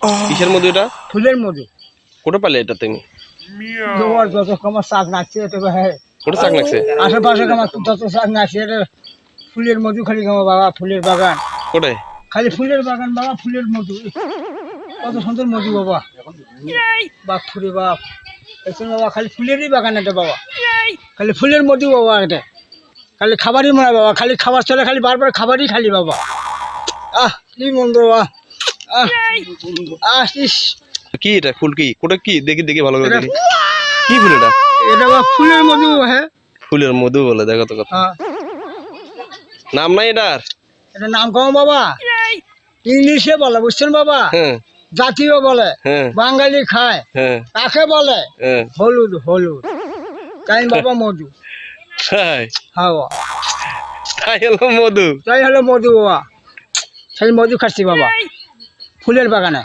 কিসের মধু এটা? ফুলের মধু। কোটা পালে এটা তুমি? তোমার যত আমার শাক নাচছে এটা হ্যাঁ কোটা শাক লাগছে? আশেপাশে আমার যত শাক নাচছে এটা ফুলের মধু খালি আমার বাবা ফুলের বাগান কোটায়? খালি ফুলের বাগান বাবা ফুলের মধু কত সুন্দর মধু বাবা বাপ ফুলে বাপ দেখছেন বাবা খালি ফুলেরই বাগান এটা বাবা খালি ফুলের মধু বাবা এটা খালি খাবারই মনে হয় বাবা খালি খাবার চলে খালি বারবার খাবারই খালি বাবা কি মন্দ বাবা ইস কি এটা ফুল কি? কোটা কি? দেখি দেখি ভালো করে দেখি। কি ফুল এটা? এটা বাবা ফুলের মধু হ্যাঁ ফুলের মধু বলে, দেখো তো কথা। নাম নাই এটার? এটা নাম কম বাবা ইংলিশে বলে বুঝছেন বাবা হ্যাঁ জাতীয় বলে হ্যাঁ বাঙালি খায় হ্যাঁ কাকে বলে হ্যাঁ। হলুদ হলুদ তাই বাবা মধু তাই? হ্যাঁ বাবা তাই হলো মধু? তাই হলো মধু বাবা সেই মধু খাচ্ছি বাবা ফুলের বাগানে।